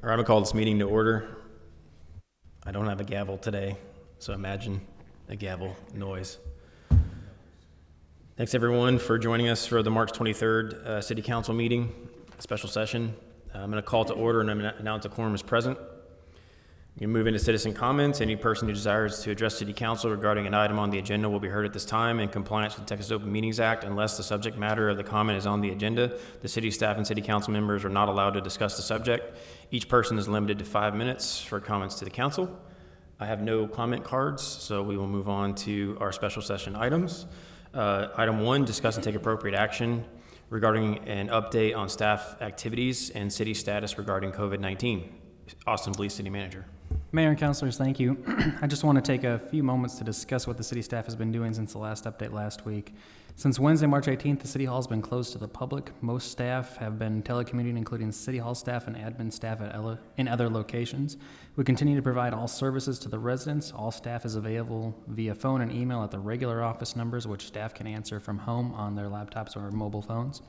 I'm going to call this meeting to order. I don't have a gavel today, so imagine a gavel noise. Thanks everyone for joining us for the March 23rd City Council meeting, special session. I'm going to call to order and I'm going to announce a quorum is present. You can move into citizen comments. Any person who desires to address City Council regarding an item on the agenda will be heard at this time in compliance with the Texas Open Meetings Act. Unless the subject matter of the comment is on the agenda, the city staff and city council members are not allowed to discuss the subject. Each person is limited to 5 minutes for comments to the council. I have no comment cards, so we will move on to our special session items. Item 1, discuss and take appropriate action regarding an update on staff activities and city status regarding COVID-19. Austin Police City Manager. Mayor and councilors, thank you. I just want to take a few moments to discuss what the city staff has been doing since the last update last week. Since Wednesday, March 18th, the city hall has been closed to the public. Most staff have been telecommuting, including city hall staff and admin staff in other locations. We continue to provide all services to the residents. All staff is available via phone and email at the regular office numbers, which staff can answer from home on their laptops or mobile phones.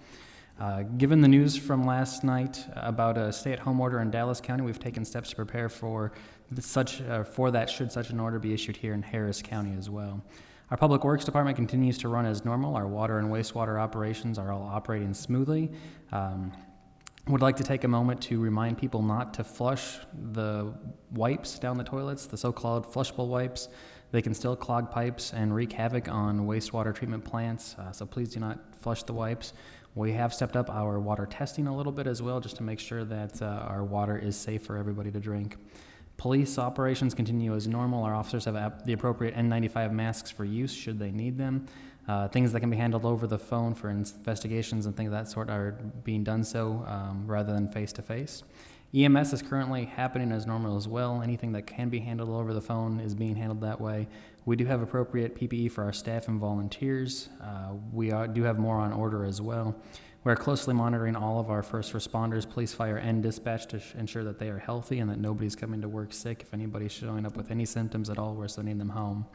Given the news from last night about a stay-at-home order in Dallas County, we've taken steps to prepare for that should such an order be issued here in Harris County as well. Our Public Works Department continues to run as normal. Our water and wastewater operations are all operating smoothly. Would like to take a moment to remind people not to flush the wipes down the toilets, the so-called flushable wipes. They can still clog pipes and wreak havoc on wastewater treatment plants, so please do not flush the wipes. We have stepped up our water testing a little bit as well, just to make sure that our water is safe for everybody to drink. Police operations continue as normal. Our officers have the appropriate N95 masks for use should they need them. Things that can be handled over the phone for investigations and things of that sort are being done so rather than face-to-face. EMS is currently happening as normal as well. Anything that can be handled over the phone is being handled that way. We do have appropriate PPE for our staff and volunteers. We do have more on order as well. We're closely monitoring all of our first responders, police, fire, and dispatch to ensure that they are healthy and that nobody's coming to work sick. If anybody's showing up with any symptoms at all, we're sending them home.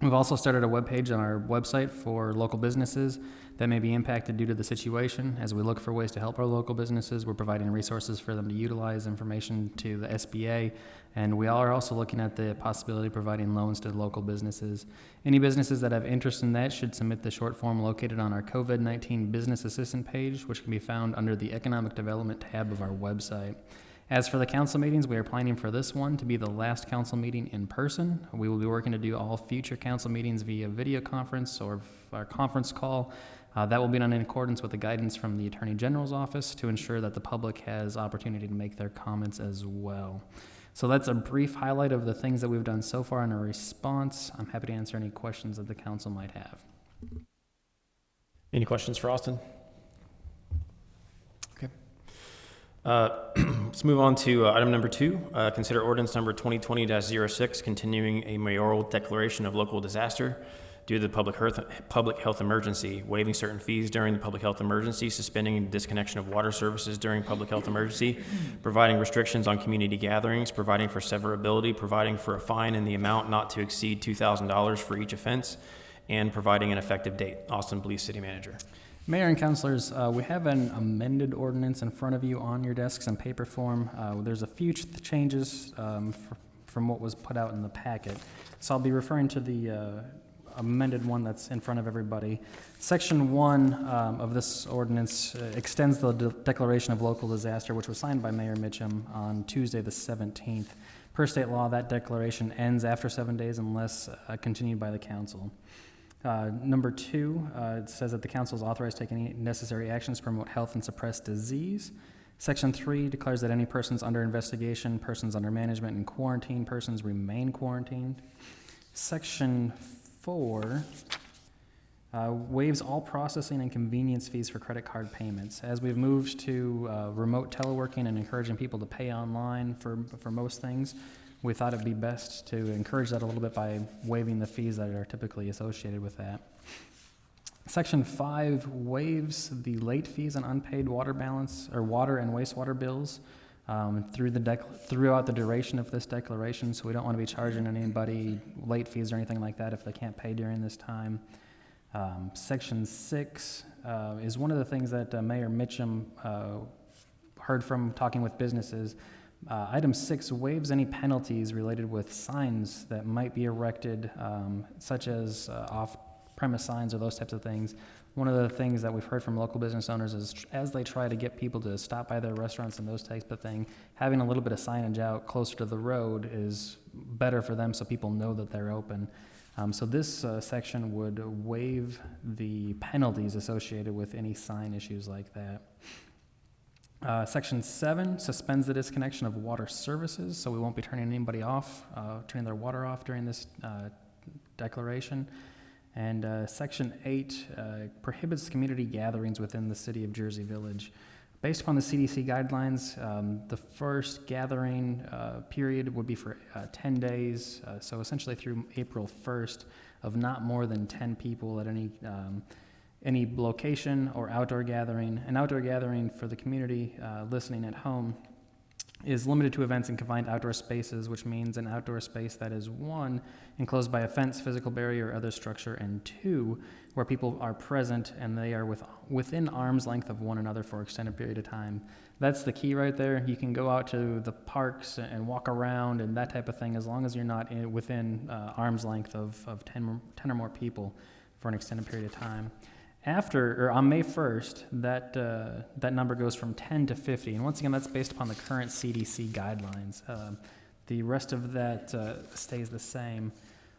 We've also started a webpage on our website for local businesses that may be impacted due to the situation. As we look for ways to help our local businesses, we're providing resources for them to utilize information to the SBA, and we are also looking at the possibility of providing loans to local businesses. Any businesses that have interest in that should submit the short form located on our COVID-19 Business Assistant page, which can be found under the Economic Development tab of our website. As for the council meetings, we are planning for this one to be the last council meeting in person. We will be working to do all future council meetings via video conference or our conference call. That will be done in accordance with the guidance from the Attorney General's office to ensure that the public has opportunity to make their comments as well. So that's a brief highlight of the things that we've done so far in our response. I'm happy to answer any questions that the council might have. Any questions for Austin? Okay. Let's move on to item number 2. Consider ordinance number 2020-06, continuing a mayoral declaration of local disaster due to the public health emergency, waiving certain fees during the public health emergency, suspending the disconnection of water services during public health emergency, providing restrictions on community gatherings, providing for severability, providing for a fine in the amount not to exceed $2,000 for each offense, and providing an effective date. Austin Police City Manager. Mayor and councilors, we have an amended ordinance in front of you on your desks in paper form. There's a few changes from what was put out in the packet. So I'll be referring to the amended one that's in front of everybody. Section 1 of this ordinance extends the declaration of local disaster, which was signed by Mayor Mitchum on Tuesday the 17th. Per state law, that declaration ends after 7 days unless continued by the council. Number 2, it says that the council is authorized to take any necessary actions to promote health and suppress disease. Section 3 declares that any persons under investigation, persons under management, and quarantine persons remain quarantined. Section 4 waives all processing and convenience fees for credit card payments. As we've moved to remote teleworking and encouraging people to pay online for most things, we thought it'd be best to encourage that a little bit by waiving the fees that are typically associated with that. Section 5 waives the late fees on unpaid water balance or water and wastewater bills throughout the duration of this declaration. So we don't want to be charging anybody late fees or anything like that if they can't pay during this time. Section 6 is one of the things that Mayor Mitchum heard from talking with businesses. Item 6 waives any penalties related with signs that might be erected, such as off-premise signs or those types of things. One of the things that we've heard from local business owners is as they try to get people to stop by their restaurants and those types of things, having a little bit of signage out closer to the road is better for them so people know that they're open. So this section would waive the penalties associated with any sign issues like that. Section 7 suspends the disconnection of water services, so we won't be turning anybody off, turning their water off during this declaration. And Section 8 prohibits community gatherings within the city of Jersey Village. Based upon the CDC guidelines, the first gathering period would be for 10 days, so essentially through April 1st, of not more than 10 people at any location or outdoor gathering. An outdoor gathering for the community listening at home is limited to events in confined outdoor spaces, which means an outdoor space that is 1, enclosed by a fence, physical barrier, or other structure, and 2, where people are present and they are within arm's length of one another for an extended period of time. That's the key right there. You can go out to the parks and walk around and that type of thing as long as you're not within arm's length of 10 or more people for an extended period of time. On May 1st, that number goes from 10 to 50, and once again, that's based upon the current CDC guidelines. The rest of that stays the same.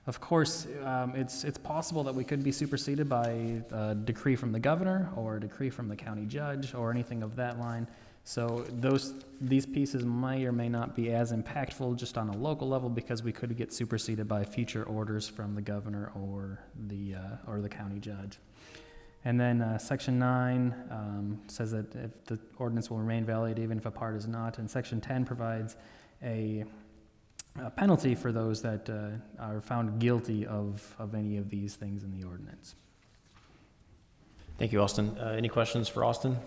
Of course, it's possible that we could be superseded by a decree from the governor or a decree from the county judge or anything of that line. So these pieces may or may not be as impactful just on a local level because we could get superseded by future orders from the governor or the county judge. And then Section 9 says that if the ordinance will remain valid even if a part is not. And Section 10 provides a penalty for those that are found guilty of any of these things in the ordinance. Thank you, Austin. Any questions for Austin?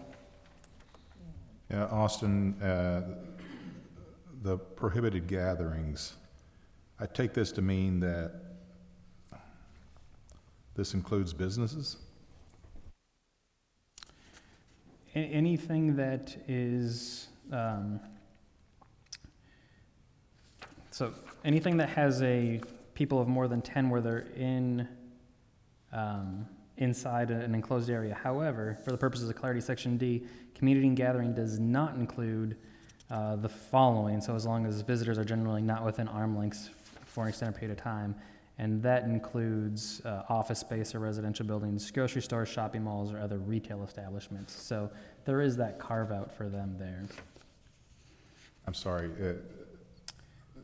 Yeah, Austin, the prohibited gatherings, I take this to mean that this includes businesses? Anything that is, so anything that has people of more than 10 where they're inside an enclosed area. However, for the purposes of clarity, Section D, community and gathering does not include the following, so as long as visitors are generally not within arm lengths for an extended period of time. And that includes office space or residential buildings, grocery stores, shopping malls, or other retail establishments. So there is that carve out for them there. I'm sorry.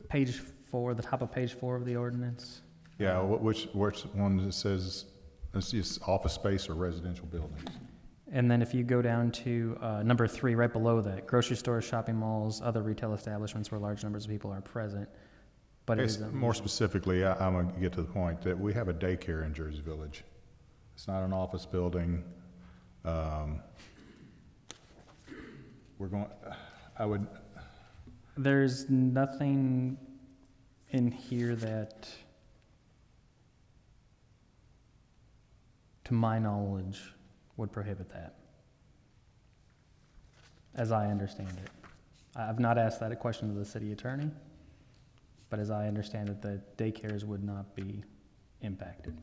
Page 4, the top of page 4 of the ordinance. Yeah, which one says it's just office space or residential buildings? And then if you go down to number 3, right below that, grocery stores, shopping malls, other retail establishments where large numbers of people are present. But it is More specifically, I'm going to get to the point that we have a daycare in Jersey Village. It's not an office building. There's nothing in here that, to my knowledge, would prohibit that, as I understand it. I've not asked that question to the city attorney, but as I understand it, the daycares would not be impacted.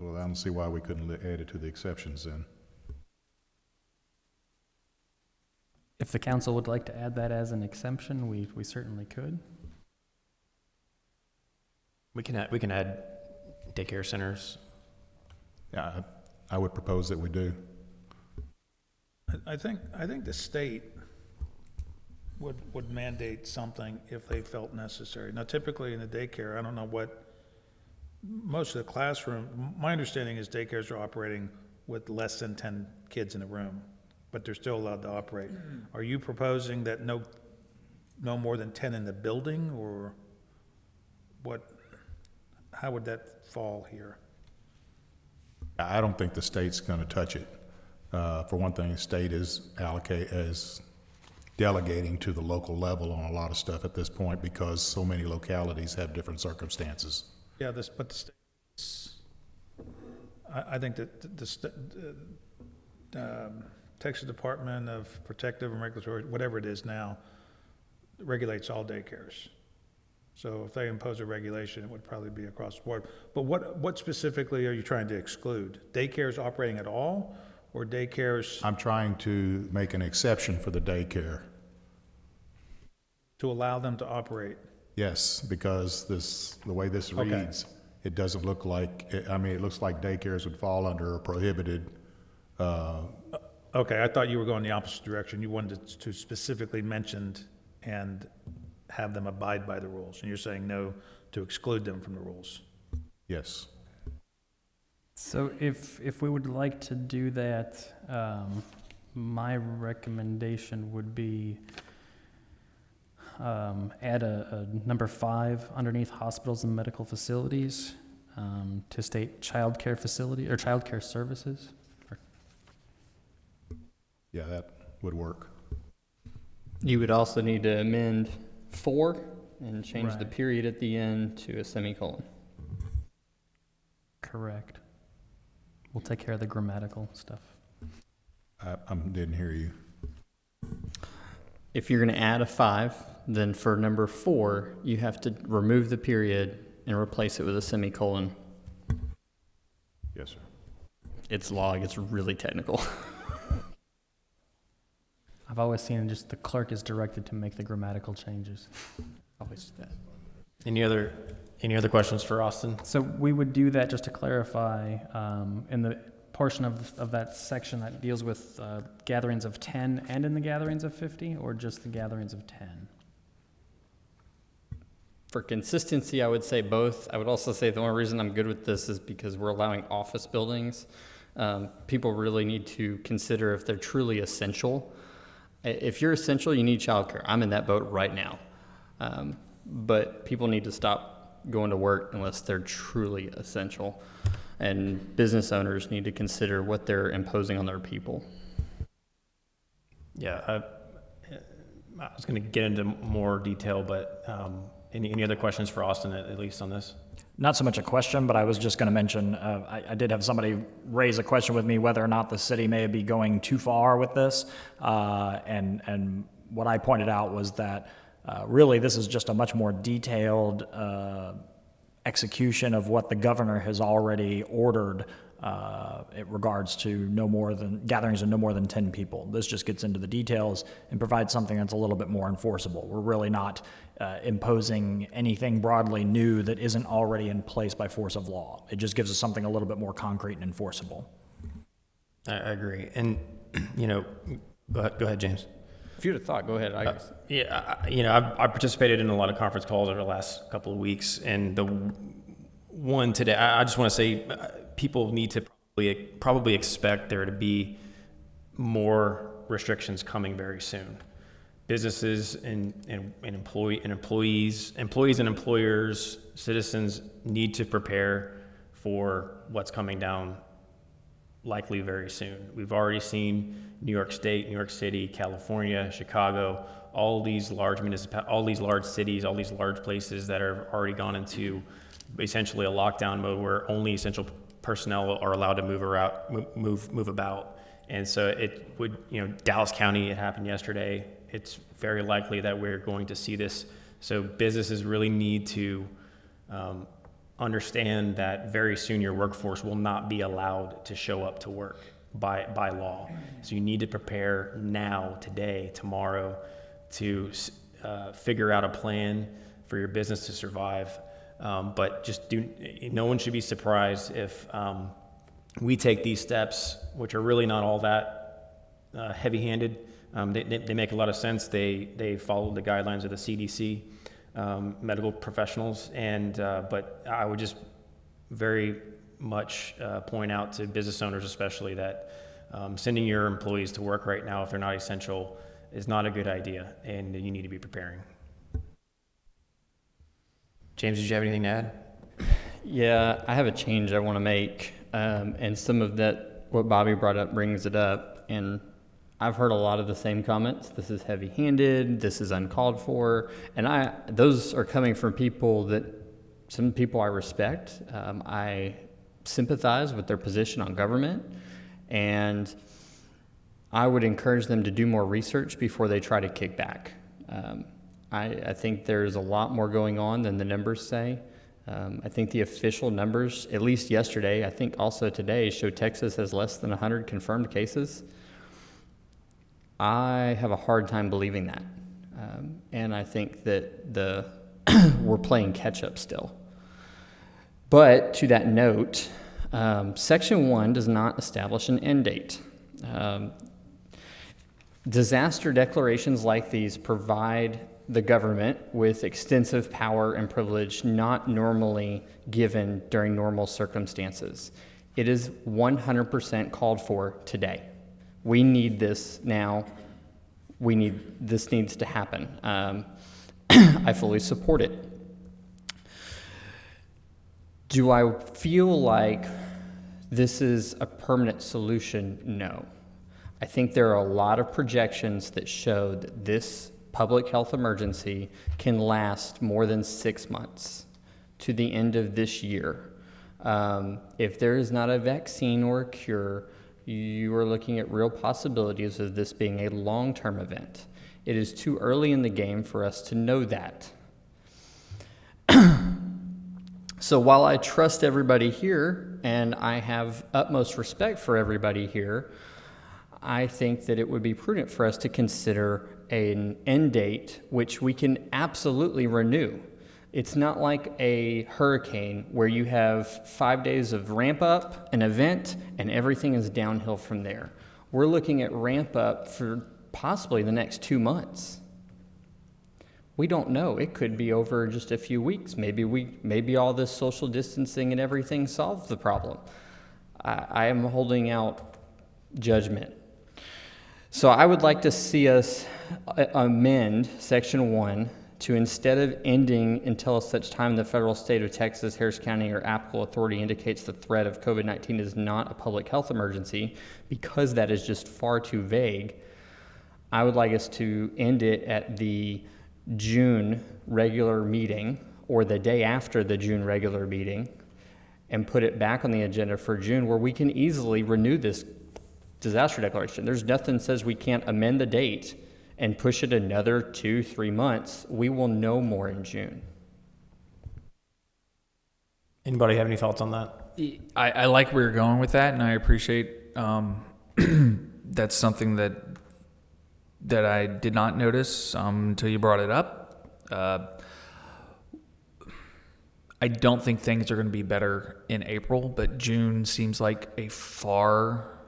Well, I don't see why we couldn't add it to the exceptions then. If the council would like to add that as an exemption, we certainly could. We can add daycare centers. Yeah, I would propose that we do. I think the state would mandate something if they felt necessary. Now, typically in the daycare, I don't know what, most of the classroom, my understanding is daycares are operating with less than 10 kids in a room, but they're still allowed to operate. Are you proposing that no more than 10 in the building, or what, how would that fall here? I don't think the state's going to touch it. For one thing, the state is delegating to the local level on a lot of stuff at this point because so many localities have different circumstances. Yeah, but the state's, I think that Texas Department of Protective and Regulatory, whatever it is now, regulates all daycares. So if they impose a regulation, it would probably be across the board. But what specifically are you trying to exclude? Daycares operating at all, or daycares I'm trying to make an exception for the daycare. to allow them to operate? Yes, because the way this Okay. reads, it doesn't look like, I mean, it looks like daycares would fall under a prohibited, Okay, I thought you were going the opposite direction. You wanted to specifically mention and have them abide by the rules, and you're saying no to exclude them from the rules. yes. So if we would like to do that, my recommendation would be add a number 5 underneath hospitals and medical facilities to state childcare facility or childcare services. Yeah, that would work. You would also need to amend 4 and change the Right. period at the end to a semicolon. Correct. We'll take care of the grammatical stuff. I didn't hear you. If you're going to add a 5, then for number 4, you have to remove the period and replace it with a semicolon. Yes, sir. It's law, it gets really technical. I've always seen just the clerk is directed to make the grammatical changes. Always that. Any other questions for Austin? So we would do that, just to clarify, in the portion of that section that deals with gatherings of 10 and in the gatherings of 50, or just the gatherings of 10? For consistency, I would say both. I would also say the only reason I'm good with this is because we're allowing office buildings. People really need to consider if they're truly essential. If you're essential, you need childcare. I'm in that boat right now. But people need to stop going to work unless they're truly essential. And business owners need to consider what they're imposing on their people. Yeah, I was going to get into more detail, but any other questions for Austin, at least on this? Not so much a question, but I was just going to mention, I did have somebody raise a question with me whether or not the city may be going too far with this. And what I pointed out was that really this is just a much more detailed execution of what the governor has already ordered in regards to gatherings of no more than 10 people. This just gets into the details and provides something that's a little bit more enforceable. We're really not imposing anything broadly new that isn't already in place by force of law. It just gives us something a little bit more concrete and enforceable. I agree. And, go ahead, James. If you'd have thought, go ahead. I participated in a lot of conference calls over the last couple of weeks, and the one today, I just want to say people need to probably expect there to be more restrictions coming very soon. Businesses and employees and employers, citizens need to prepare for what's coming down likely very soon. We've already seen New York State, New York City, California, Chicago, all these large all these large cities, all these large places that are already gone into essentially a lockdown mode where only essential personnel are allowed to move about. And so it would, Dallas County, it happened yesterday. It's very likely that we're going to see this. So businesses really need to understand that very soon your workforce will not be allowed to show up to work by law. So you need to prepare now, today, tomorrow, to figure out a plan for your business to survive. But no one should be surprised if we take these steps, which are really not all that heavy-handed. They make a lot of sense. They follow the guidelines of the CDC, medical professionals, but I would just very much point out to business owners especially that sending your employees to work right now if they're not essential is not a good idea, and you need to be preparing. James, did you have anything to add? Yeah, I have a change I want to make, and some of that, what Bobby brought up brings it up, and I've heard a lot of the same comments. This is heavy-handed, this is uncalled for, and those are coming from some people I respect. I sympathize with their position on government, and I would encourage them to do more research before they try to kick back. I think there's a lot more going on than the numbers say. I think the official numbers, at least yesterday, I think also today, show Texas has less than 100 confirmed cases. I have a hard time believing that. And I think that we're playing catch up still. But to that note, Section 1 does not establish an end date. Disaster declarations like these provide the government with extensive power and privilege not normally given during normal circumstances. It is 100% called for today. We need this now. This needs to happen. I fully support it. Do I feel like this is a permanent solution? No. I think there are a lot of projections that show that this public health emergency can last more than 6 months to the end of this year. If there is not a vaccine or a cure, you are looking at real possibilities of this being a long-term event. It is too early in the game for us to know that. So while I trust everybody here, and I have utmost respect for everybody here, I think that it would be prudent for us to consider an end date which we can absolutely renew. It's not like a hurricane where you have 5 days of ramp up, an event, and everything is downhill from there. We're looking at ramp up for possibly the next 2 months. We don't know. It could be over just a few weeks. Maybe all this social distancing and everything solves the problem. I am holding out judgment. So I would like to see us amend Section 1 to, instead of ending until such time the federal, state of Texas, Harris County, or applicable authority indicates the threat of COVID-19 is not a public health emergency, because that is just far too vague, I would like us to end it at the June regular meeting or the day after the June regular meeting and put it back on the agenda for June, where we can easily renew this disaster declaration. There's nothing that says we can't amend the date and push it another 2-3 months. We will know more in June. Anybody have any thoughts on that? I like where you're going with that, and I appreciate that's something that I did not notice until you brought it up. I don't think things are going to be better in April, but June seems like a far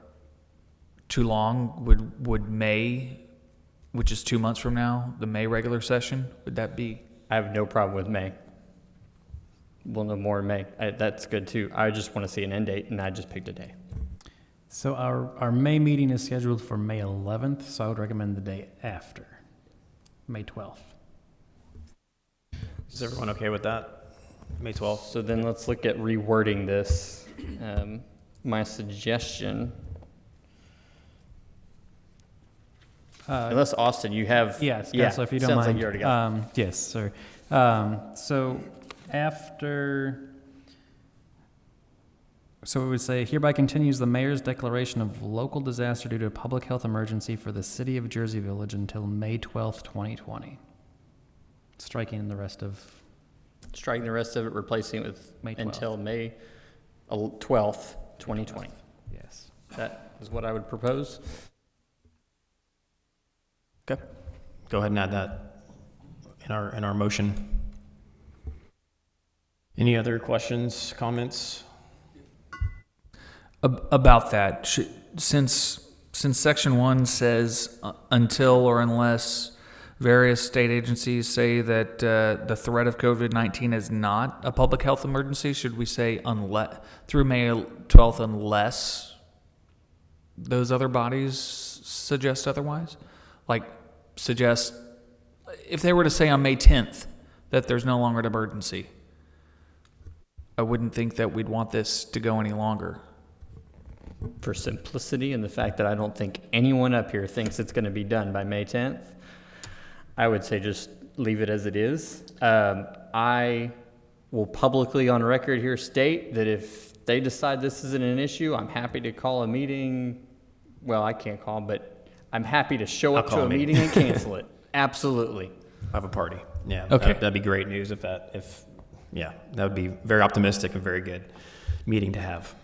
too long. Would May, which is 2 months from now, the May regular session, would that be? I have no problem with May. We'll know more in May. That's good too. I just want to see an end date, and I just picked a day. So our May meeting is scheduled for May 11th, so I would recommend the day after, May 12th. Is everyone okay with that? May 12th? So then let's look at rewording this. My suggestion, unless Austin, you have. Yes, Counselor, if you don't sounds mind. like you already got it. Yes, sir. So it would say, hereby continues the mayor's declaration of local disaster due to a public health emergency for the city of Jersey Village until May 12th, 2020. Striking the rest of Striking the rest of it, replacing it with May 12th. until May 12th, 2020. yes. That is what I would propose. Okay. Go ahead and add that in our motion. Any other questions, comments? About that, since Section 1 says until or unless various state agencies say that the threat of COVID-19 is not a public health emergency, should we say through May 12th unless those other bodies suggest otherwise? Like, suggest, if they were to say on May 10th that there's no longer an emergency, I wouldn't think that we'd want this to go any longer. For simplicity and the fact that I don't think anyone up here thinks it's going to be done by May 10th, I would say just leave it as it is. I will publicly on record here state that if they decide this isn't an issue, I'm happy to call a meeting. Well, I can't call, but I'm happy to show I'll up call to a a meeting. meeting and cancel it. Absolutely. Have a party. Yeah. Okay. That'd be great news yeah, that would be very optimistic and very good meeting to have.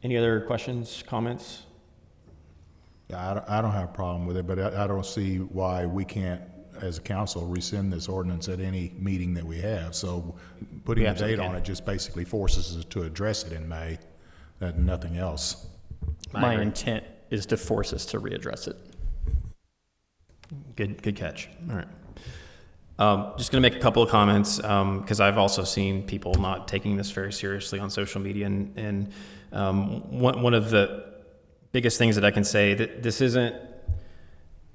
Any other questions, comments? Yeah, I don't have a problem with it, but I don't see why we can't, as a council, rescind this ordinance at any meeting that we have. So putting We a date absolutely on can. it just basically forces us to address it in May, and nothing else. My agree. intent is to force us to readdress it. Good catch. All right. Just going to make a couple of comments because I've also seen people not taking this very seriously on social media, and one of the biggest things that I can say that this isn't.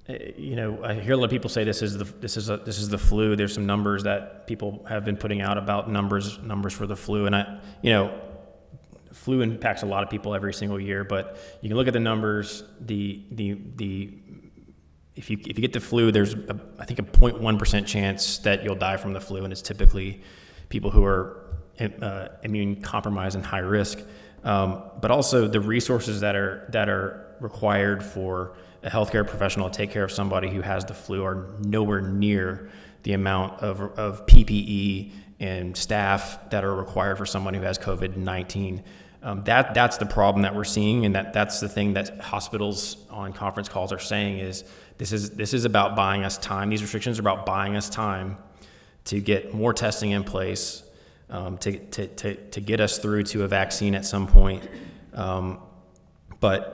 I hear a lot of people say this is the flu. There's some numbers that people have been putting out about numbers for the flu, and flu impacts a lot of people every single year. But you can look at the numbers. If you get the flu, there's I think a 0.1% chance that you'll die from the flu, and it's typically people who are immune compromised and high risk. But also the resources that are required for a healthcare professional to take care of somebody who has the flu are nowhere near the amount of PPE and staff that are required for someone who has COVID-19. That's the problem that we're seeing, and that's the thing that hospitals on conference calls are saying is this is about buying us time. These restrictions are about buying us time to get more testing in place, to get us through to a vaccine at some point. But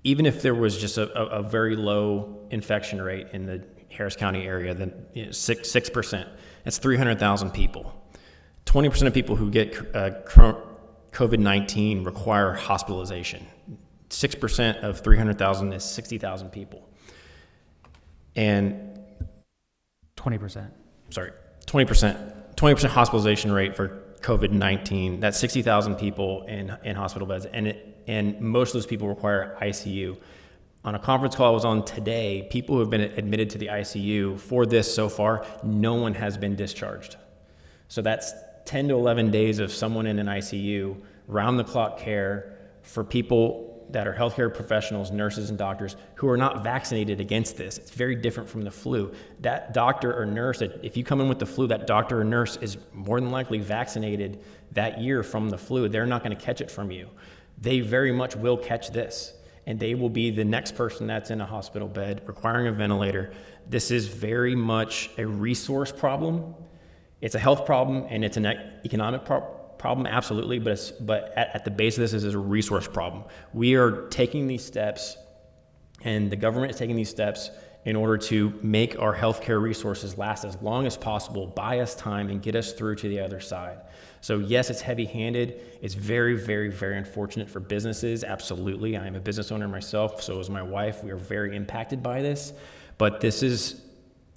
even if there was just a very low infection rate in the Harris County area, then 6%, that's 300,000 people. 20% of people who get COVID-19 require hospitalization. 6% of 300,000 is 60,000 people. And 20%. 20% hospitalization rate for COVID-19. That's 60,000 people in hospital beds, and most of those people require ICU. On a conference call I was on today, people who have been admitted to the ICU for this so far, no one has been discharged. So that's 10 to 11 days of someone in an ICU, round-the-clock care for people that are healthcare professionals, nurses and doctors who are not vaccinated against this. It's very different from the flu. That doctor or nurse, if you come in with the flu, that doctor or nurse is more than likely vaccinated that year from the flu. They're not going to catch it from you. They very much will catch this, and they will be the next person that's in a hospital bed requiring a ventilator. This is very much a resource problem. It's a health problem, and it's an economic problem, absolutely, but at the base of this is a resource problem. We are taking these steps, and the government is taking these steps in order to make our healthcare resources last as long as possible, buy us time, and get us through to the other side. So yes, it's heavy-handed. It's very, very, very unfortunate for businesses, absolutely. I am a business owner myself, so is my wife. We are very impacted by this, but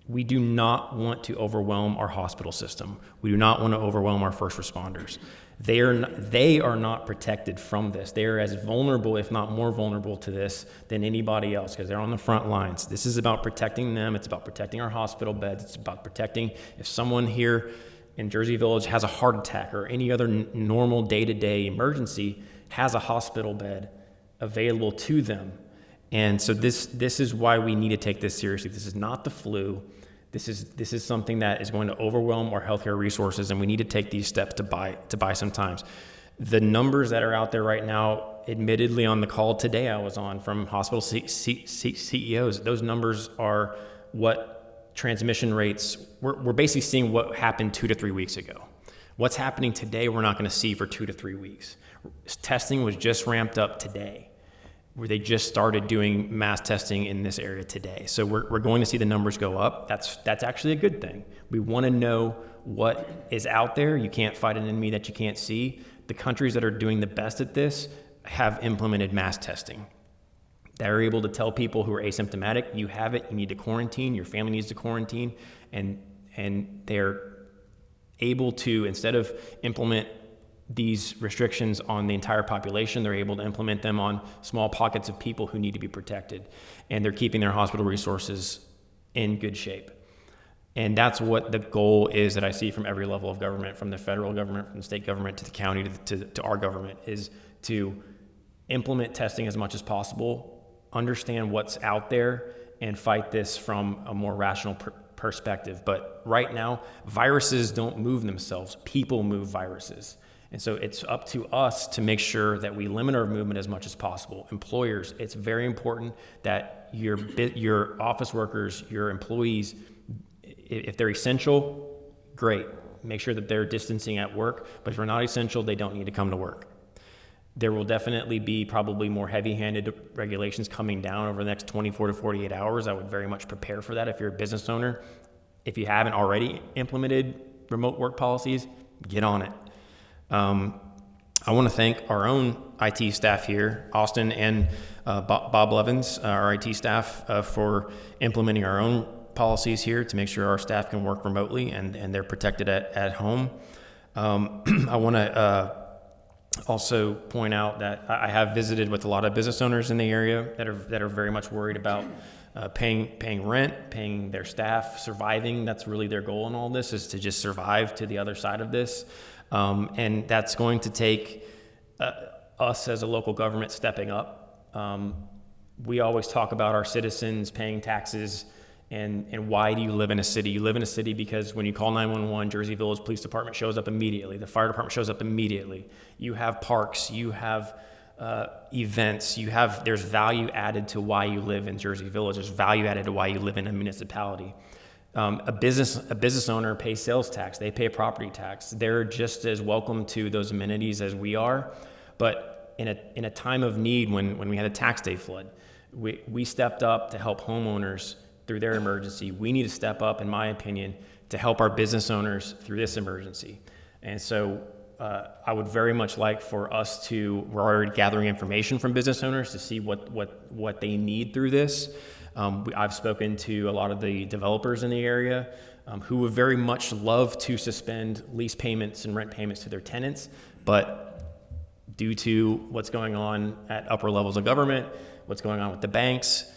we do not want to overwhelm our hospital system. We do not want to overwhelm our first responders. They are not protected from this. They are as vulnerable, if not more vulnerable to this than anybody else because they're on the front lines. This is about protecting them. It's about protecting our hospital beds. It's about protecting if someone here in Jersey Village has a heart attack or any other normal day-to-day emergency, has a hospital bed available to them. And so this is why we need to take this seriously. This is not the flu. This is something that is going to overwhelm our healthcare resources, and we need to take these steps to buy some time. The numbers that are out there right now, admittedly on the call today I was on from hospital CEOs, those numbers are what transmission rates, we're basically seeing what happened 2 to 3 weeks ago. What's happening today we're not going to see for 2 to 3 weeks. Testing was just ramped up today, where they just started doing mass testing in this area today. So we're going to see the numbers go up. That's actually a good thing. We want to know what is out there. You can't fight an enemy that you can't see. The countries that are doing the best at this have implemented mass testing. They're able to tell people who are asymptomatic, you have it, you need to quarantine, your family needs to quarantine, and they're able to, instead of implement these restrictions on the entire population, they're able to implement them on small pockets of people who need to be protected, and they're keeping their hospital resources in good shape. And that's what the goal is that I see from every level of government, from the federal government, from the state government, to the county, to our government, is to implement testing as much as possible understand what's out there and fight this from a more rational perspective. But right now, viruses don't move themselves. People move viruses. And so it's up to us to make sure that we limit our movement as much as possible. Employers, it's very important that your office workers, your employees, if they're essential, great. Make sure that they're distancing at work. But if they're not essential, they don't need to come to work. There will definitely be probably more heavy-handed regulations coming down over the next 24 to 48 hours. I would very much prepare for that if you're a business owner. If you haven't already implemented remote work policies, get on it. I want to thank our own IT staff here, Austin and Bob Levins, our IT staff, for implementing our own policies here to make sure our staff can work remotely and they're protected at home. I want to also point out that I have visited with a lot of business owners in the area that are very much worried about paying rent, paying their staff, surviving. That's really their goal in all this, is to just survive to the other side of this. And that's going to take us as a local government stepping up. We always talk about our citizens paying taxes. And why do you live in a city? You live in a city because when you call 911, Jersey Village Police Department shows up immediately. The fire department shows up immediately. You have parks, you have events, there's value added to why you live in Jersey Village. There's value added to why you live in a municipality. A business owner pays sales tax. They pay property tax. They're just as welcome to those amenities as we are. But in a time of need, when we had a tax day flood, we stepped up to help homeowners through their emergency. We need to step up, in my opinion, to help our business owners through this emergency. And so I would very much like for us we're already gathering information from business owners to see what they need through this. I've spoken to a lot of the developers in the area who would very much love to suspend lease payments and rent payments to their tenants, but due to what's going on at upper levels of government, what's going on with the banks,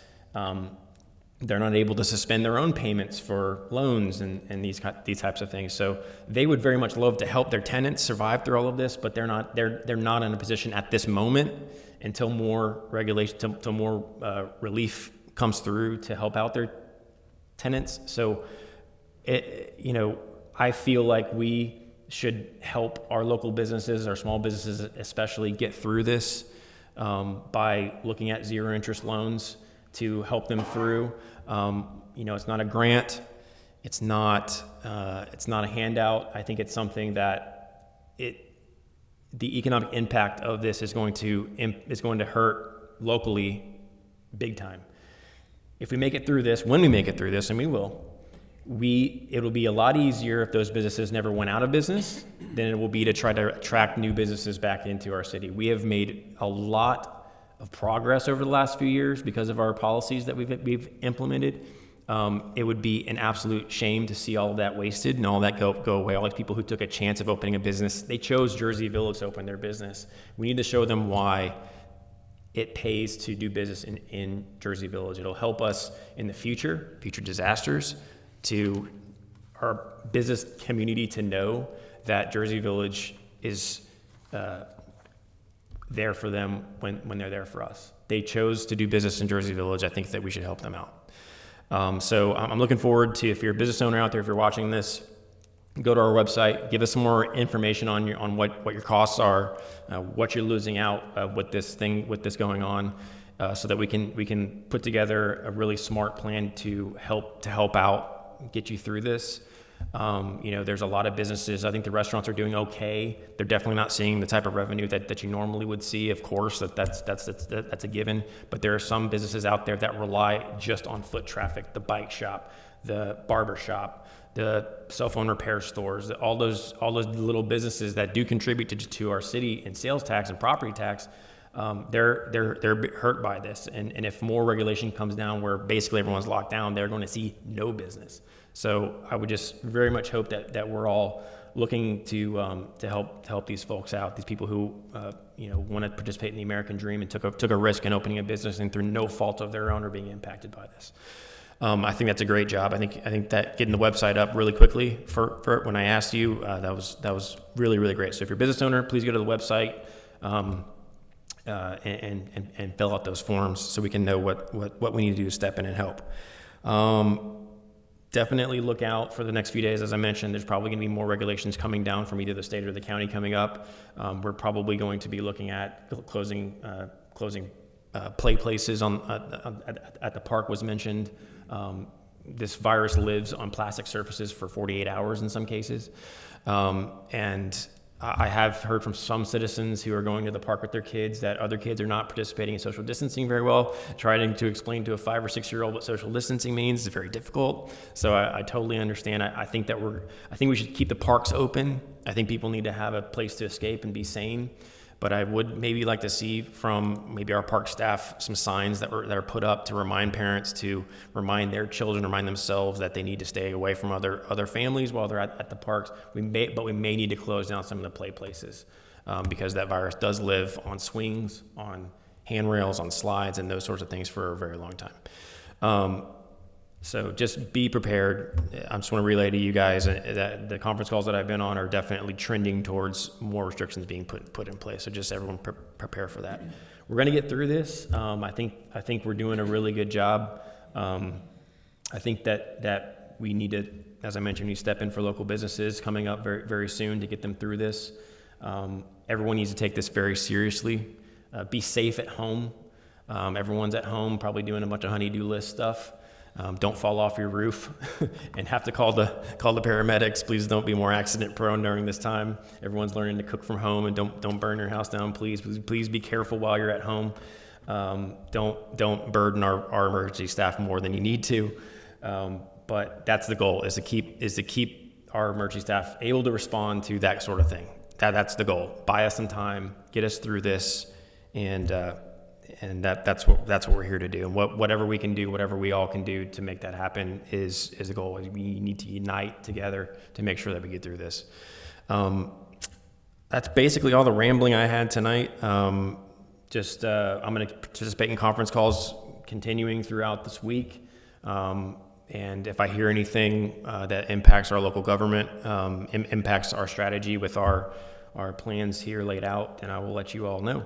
they're not able to suspend their own payments for loans and these types of things. So they would very much love to help their tenants survive through all of this, but they're not in a position at this moment until more regulation, till more relief comes through to help out their tenants. So I feel like we should help our local businesses, our small businesses especially, get through this by looking at zero interest loans to help them through. It's not a grant. It's not a handout. I think it's something that the economic impact of this is going to hurt locally big time. If we make it through this, when we make it through this, and we will, it'll be a lot easier if those businesses never went out of business than it will be to try to attract new businesses back into our city. We have made a lot of progress over the last few years because of our policies that we've implemented. It would be an absolute shame to see all of that wasted and all that go away. All these people who took a chance of opening a business, they chose Jersey Village to open their business. We need to show them why it pays to do business in Jersey Village. It'll help us in the future disasters, to our business community to know that Jersey Village is there for them when they're there for us. They chose to do business in Jersey Village. I think that we should help them out. So I'm looking forward to, if you're a business owner out there, if you're watching this, go to our website, give us some more information on what your costs are, what you're losing out with this going on, so that we can put together a really smart plan to help out, get you through this. There's a lot of businesses. I think the restaurants are doing okay. They're definitely not seeing the type of revenue that you normally would see. Of course, that's a given. But there are some businesses out there that rely just on foot traffic: the bike shop, the barber shop, the cell phone repair stores, all those little businesses that do contribute to our city in sales tax and property tax. They're hurt by this, and if more regulation comes down where basically everyone's locked down, they're going to see no business. So I would just very much hope that we're all looking to help these folks out, these people who want to participate in the American dream and took a risk in opening a business and through no fault of their own are being impacted by this. I think that's a great job. I think that getting the website up really quickly for when I asked you, that was really, really great. So if you're a business owner, please go to the website. and fill out those forms so we can know what we need to do to step in and help. Definitely look out for the next few days. As I mentioned, there's probably going to be more regulations coming down from either the state or the county coming up. We're probably going to be looking at closing play places at the park was mentioned. This virus lives on plastic surfaces for 48 hours in some cases. And I have heard from some citizens who are going to the park with their kids that other kids are not participating in social distancing very well. Trying to explain to a 5 or 6 year old what social distancing means is very difficult. So I totally understand. I think we should keep the parks open. I think people need to have a place to escape and be sane. But I would maybe like to see from maybe our park staff some signs that are put up to remind parents, to remind their children, remind themselves that they need to stay away from other families while they're at the parks. We may need to close down some of the play places because that virus does live on swings, on handrails, on slides, and those sorts of things for a very long time. So just be prepared. I just want to relay to you guys that the conference calls that I've been on are definitely trending towards more restrictions being put in place. So just everyone prepare for that. We're going to get through this. I think we're doing a really good job. I think that we need to, as I mentioned, we need to step in for local businesses coming up very, very soon to get them through this. Everyone needs to take this very seriously. Be safe at home. Everyone's at home probably doing a bunch of honey-do list stuff. Don't fall off your roof and have to call the paramedics. Please don't be more accident prone during this time. Everyone's learning to cook from home, and don't burn your house down. Please be careful while you're at home. Don't burden our emergency staff more than you need to. But that's the goal, is to keep our emergency staff able to respond to that sort of thing. That's the goal. Buy us some time, get us through this, and that's what we're here to do. And whatever we can do, whatever we all can do to make that happen is the goal. We need to unite together to make sure that we get through this. That's basically all the rambling I had tonight. I'm going to participate in conference calls continuing throughout this week. And if I hear anything that impacts our local government, impacts our strategy with our plans here laid out, then I will let you all know.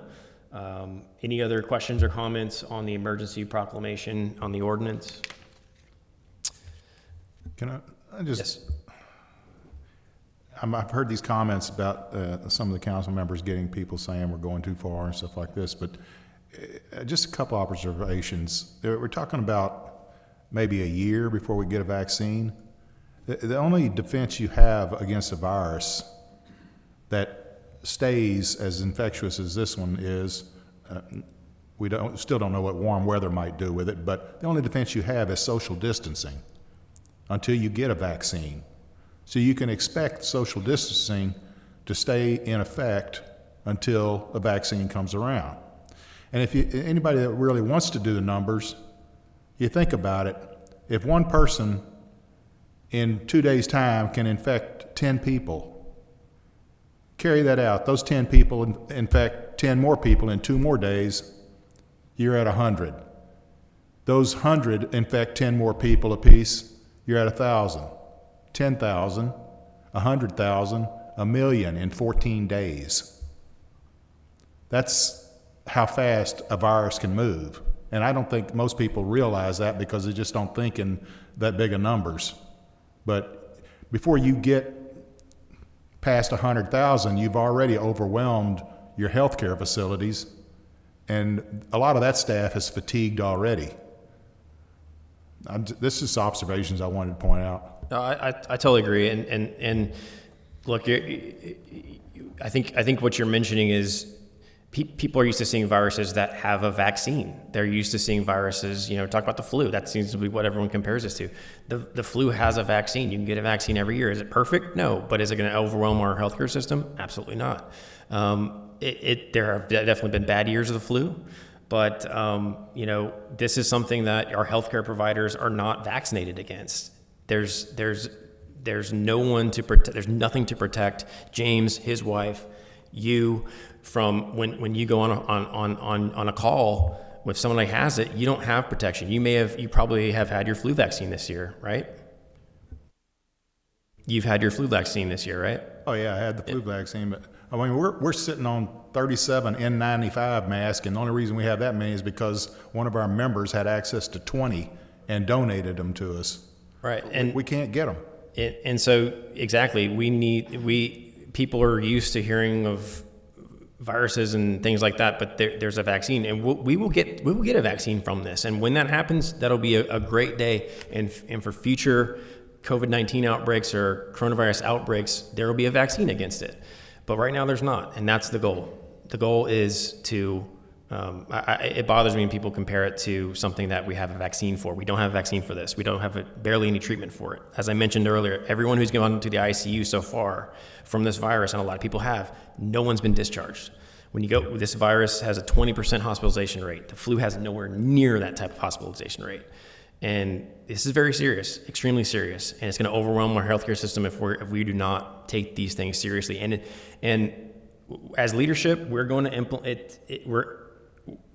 Any other questions or comments on the emergency proclamation, on the ordinance? Can I just, Yes. I've heard these comments about some of the council members getting people saying we're going too far and stuff like this, but just a couple observations. We're talking about maybe a year before we get a vaccine. The only defense you have against a virus that stays as infectious as this one is, we still don't know what warm weather might do with it, but the only defense you have is social distancing until you get a vaccine. So you can expect social distancing to stay in effect until a vaccine comes around. And if anybody that really wants to do the numbers, you think about it, if one person in 2 days' time can infect 10 people, carry that out, those 10 people infect 10 more people in 2 more days, you're at 100. Those 100 infect 10 more people apiece, you're at 1,000. 10,000, 100,000, 1,000,000 in 14 days. That's how fast a virus can move. And I don't think most people realize that because they just don't think in that big of numbers. But before you get past 100,000, you've already overwhelmed your healthcare facilities, and a lot of that staff is fatigued already. This is observations I wanted to point out. No, I totally agree. And look, I think what you're mentioning is people are used to seeing viruses that have a vaccine. They're used to seeing viruses, talk about the flu. That seems to be what everyone compares this to. The flu has a vaccine. You can get a vaccine every year. Is it perfect? No. But is it going to overwhelm our healthcare system? Absolutely not. There have definitely been bad years of the flu. But, this is something that our healthcare providers are not vaccinated against. There's no one to protect. There's nothing to protect James, his wife, you from when you go on a call with someone that has it. You don't have protection. You probably have had your flu vaccine this year, right? You've had your flu vaccine this year, right? Oh yeah, I had the flu vaccine, but I mean, we're sitting on 37 N95 masks, and the only reason we have that many is because one of our members had access to 20 and donated them to us. Right. And We can't get them. And so exactly, people are used to hearing of viruses and things like that, but there's a vaccine, and we will get a vaccine from this. And when that happens, that'll be a great day. And for future COVID-19 outbreaks or coronavirus outbreaks, there will be a vaccine against it. But right now there's not, and that's the goal. The goal is to, it bothers me when people compare it to something that we have a vaccine for. We don't have a vaccine for this. We don't have barely any treatment for it. As I mentioned earlier, everyone who's gone to the ICU so far from this virus, and a lot of people have, no one's been discharged. When you go, this virus has a 20% hospitalization rate. The flu has nowhere near that type of hospitalization rate. And this is very serious, extremely serious, and it's going to overwhelm our healthcare system if we do not take these things seriously. And as leadership, we're going to implement it.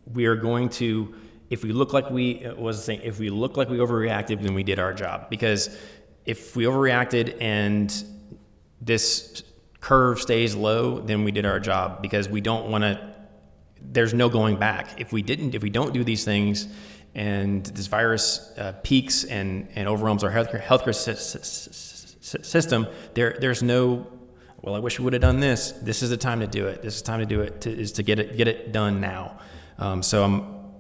We are going to, if we look like we overreacted, then we did our job. Because if we overreacted and this curve stays low, then we did our job. Because we don't want to. There's no going back. If we don't do these things, and this virus peaks and overwhelms our healthcare system, there's no, well, I wish we would have done this. This is the time to do it. This is the time to do it, is to get it done now. So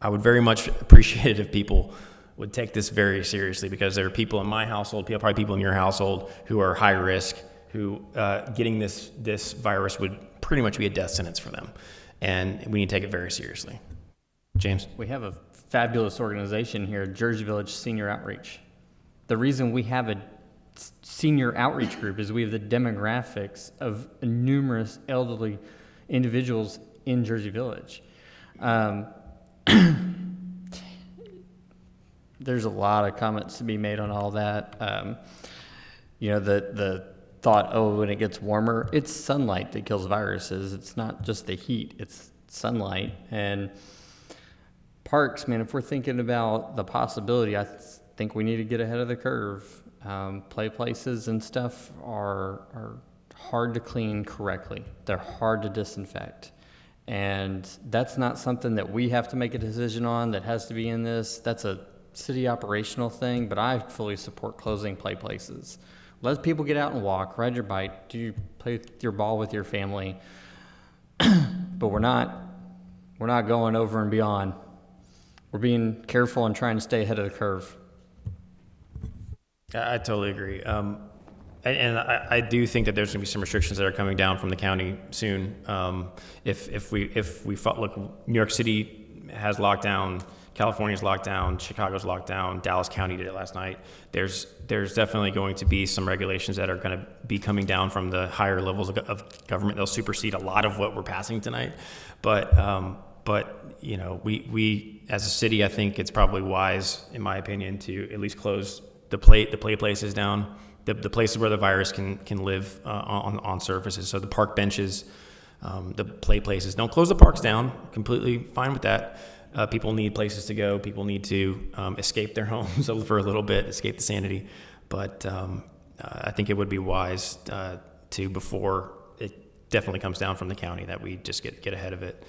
I would very much appreciate it if people would take this very seriously, because there are people in my household, probably people in your household, who are high risk, who getting this virus would pretty much be a death sentence for them. And we need to take it very seriously. James? We have a fabulous organization here, Jersey Village Senior Outreach. The reason we have a senior outreach group is we have the demographics of numerous elderly individuals in Jersey Village. There's a lot of comments to be made on all that. The thought, when it gets warmer, it's sunlight that kills viruses. It's not just the heat, it's sunlight. And parks, man, if we're thinking about the possibility, I think we need to get ahead of the curve. Play places and stuff are hard to clean correctly. They're hard to disinfect. And that's not something that we have to make a decision on that has to be in this. That's a city operational thing, but I fully support closing play places. Let people get out and walk, ride your bike, play your ball with your family. But we're not going over and beyond. We're being careful and trying to stay ahead of the curve. I totally agree. And I do think that there's going to be some restrictions that are coming down from the county soon. If we look, New York City has lockdown, California's locked down, Chicago's locked down, Dallas County did it last night. There's definitely going to be some regulations that are going to be coming down from the higher levels of government. They'll supersede a lot of what we're passing tonight. But we as a city, I think it's probably wise, in my opinion, to at least close the play places down, the places where the virus can live on surfaces. So the park benches, the play places. Don't close the parks down. Completely fine with that. People need places to go. People need to escape their homes for a little bit, escape the sanity. But I think it would be wise to, before it definitely comes down from the county, that we just get ahead of it.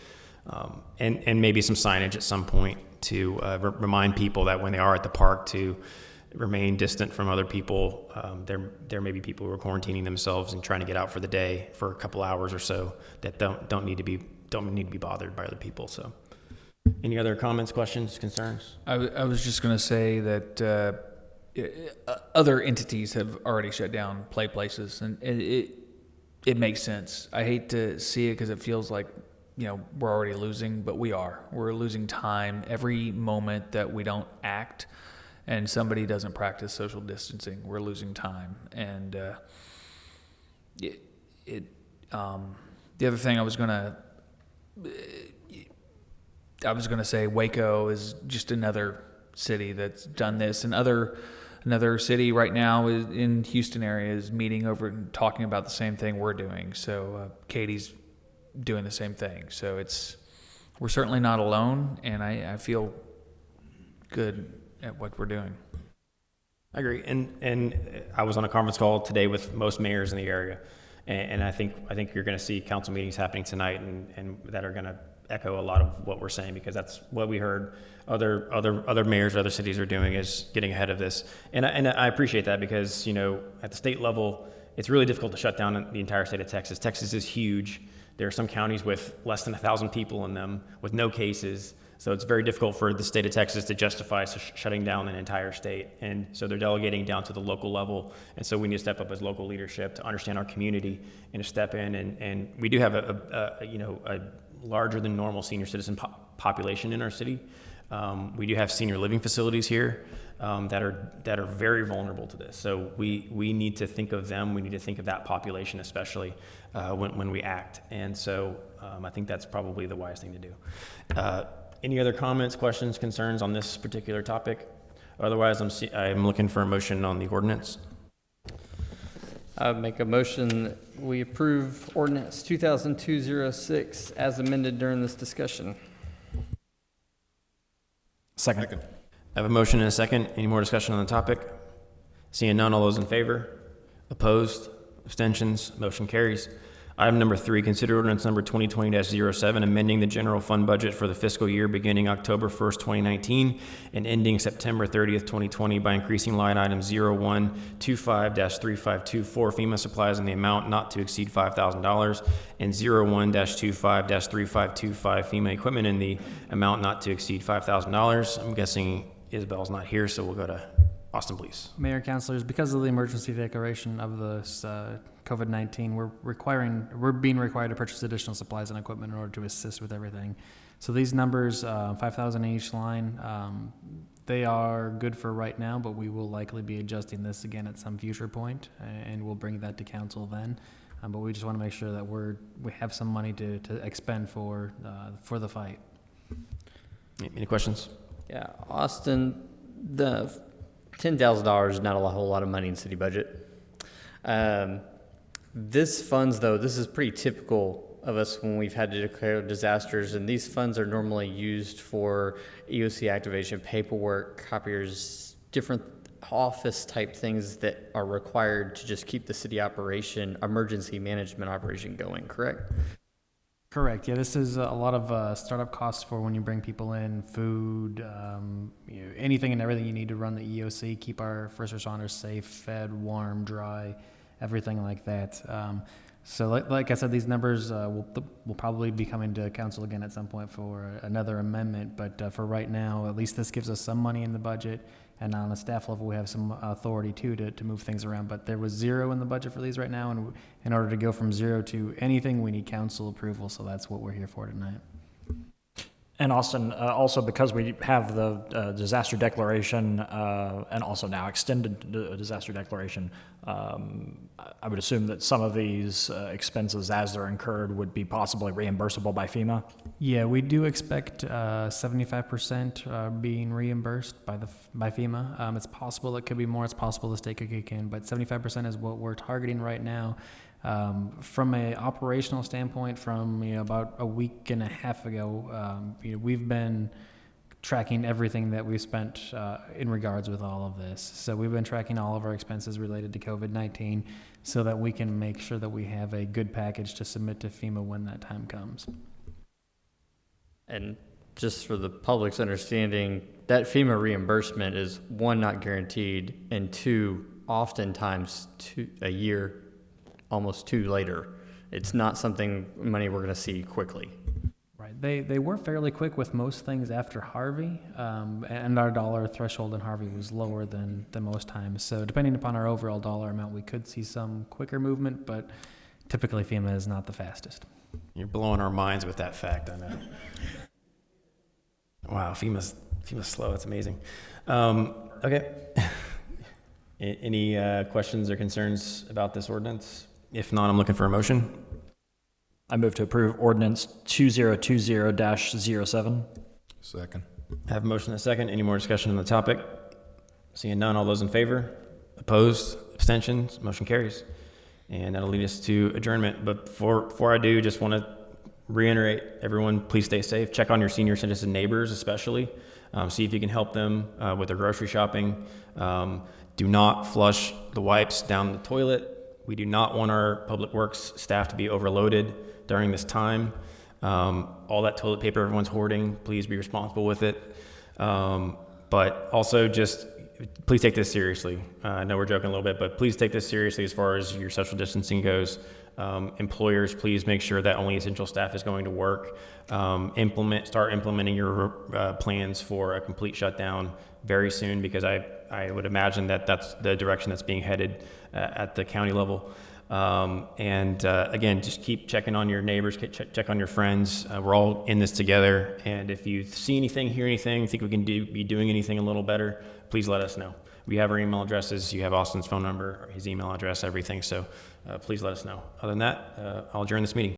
And maybe some signage at some point to remind people that when they are at the park to remain distant from other people. There may be people who are quarantining themselves and trying to get out for the day for a couple hours or so that don't need to be bothered by other people. So, any other comments, questions, concerns? I was just going to say that other entities have already shut down play places, and it makes sense. I hate to see it because it feels like, we're already losing, but we are. We're losing time. Every moment that we don't act and somebody doesn't practice social distancing, we're losing time. And the other thing I was gonna say, Waco is just another city that's done this, and another city right now is in Houston area is meeting over and talking about the same thing we're doing. So Katie's doing the same thing. So we're certainly not alone, and I feel good at what we're doing. I agree. And I was on a conference call today with most mayors in the area, And I think you're going to see council meetings happening tonight and that are going to echo a lot of what we're saying, because that's what we heard other mayors, other cities are doing, is getting ahead of this. And I appreciate that, because, you know, at the state level, it's really difficult to shut down the entire state of Texas. Texas is huge. There are some counties with less than 1,000 people in them with no cases. So it's very difficult for the state of Texas to justify shutting down an entire state. And so they're delegating down to the local level. And so we need to step up as local leadership to understand our community and to step in. And we do have a larger than normal senior citizen population in our city. We do have senior living facilities here that are very vulnerable to this. So we need to think of them. We need to think of that population, especially when we act. And so I think that's probably the wise thing to do. Any other comments, questions, concerns on this particular topic? Otherwise, I'm looking for a motion on the ordinance. I would make a motion, we approve ordinance 2002-06 as amended during this discussion. Second. I have a motion and a second. Any more discussion on the topic? Seeing none, all those in favor? Opposed? Abstentions? Motion carries. Item number 3, consider ordinance number 2020-07, amending the general fund budget for the fiscal year beginning October 1st, 2019 and ending September 30th, 2020 by increasing line item 0125-3524 FEMA supplies in the amount not to exceed $5,000 and 01-25-3525 FEMA equipment in the amount not to exceed $5,000. I'm guessing Isabel's not here, so we'll go to Austin, please. Mayor, councilors, because of the emergency declaration of this COVID-19, we're being required to purchase additional supplies and equipment in order to assist with everything. So these numbers, 5,000 each line, they are good for right now, but we will likely be adjusting this again at some future point, and we'll bring that to council then. But we just want to make sure that we have some money to expend for the fight. Any questions? Yeah, Austin, the $10,000 is not a whole lot of money in city budget. This funds, though, this is pretty typical of us when we've had to declare disasters, and these funds are normally used for EOC activation, paperwork, copiers, different office type things that are required to just keep the city operation, emergency management operation going, correct? Correct. Yeah, this is a lot of startup costs for when you bring people in, food, anything and everything you need to run the EOC, keep our first responders safe, fed, warm, dry, everything like that. So like I said, these numbers will probably be coming to council again at some point for another amendment. But for right now, at least this gives us some money in the budget. And on a staff level, we have some authority too to move things around. But there was 0 in the budget for these right now. And in order to go from 0 to anything, we need council approval. So that's what we're here for tonight. And Austin, also because we have the disaster declaration and also now extended disaster declaration, I would assume that some of these expenses as they're incurred would be possibly reimbursable by FEMA? Yeah, we do expect 75% being reimbursed by FEMA. It's possible it could be more. It's possible the state could kick in, but 75% is what we're targeting right now. From an operational standpoint, from about a week and a half ago, we've been tracking everything that we've spent in regards with all of this. So we've been tracking all of our expenses related to COVID-19 so that we can make sure that we have a good package to submit to FEMA when that time comes. And just for the public's understanding, that FEMA reimbursement is 1, not guaranteed, and 2, oftentimes a year, almost 2 later. It's not something money we're going to see quickly. Right. They were fairly quick with most things after Harvey, and our dollar threshold in Harvey was lower than most times. So depending upon our overall dollar amount, we could see some quicker movement, but typically FEMA is not the fastest. You're blowing our minds with that fact, I know. Wow, FEMA's slow. It's amazing. Okay. Any questions or concerns about this ordinance? If not, I'm looking for a motion. I move to approve ordinance 2020-07. Second. I have a motion and a second. Any more discussion on the topic? Seeing none, all those in favor? Opposed? Abstentions? Motion carries. And that'll lead us to adjournment. But before I do, just want to reiterate, everyone, please stay safe. Check on your senior citizen neighbors, especially. See if you can help them with their grocery shopping. Do not flush the wipes down the toilet. We do not want our public works staff to be overloaded during this time. All that toilet paper everyone's hoarding, please be responsible with it. But also just, please take this seriously. I know we're joking a little bit, but please take this seriously as far as your social distancing goes. Employers, please make sure that only essential staff is going to work. Start implementing your plans for a complete shutdown very soon, because I would imagine that that's the direction that's being headed at the county level. Again, just keep checking on your neighbors, check on your friends. We're all in this together. And if you see anything, hear anything, think we can be doing anything a little better, please let us know. We have our email addresses. You have Austin's phone number, his email address, everything. So please let us know. Other than that, I'll adjourn this meeting.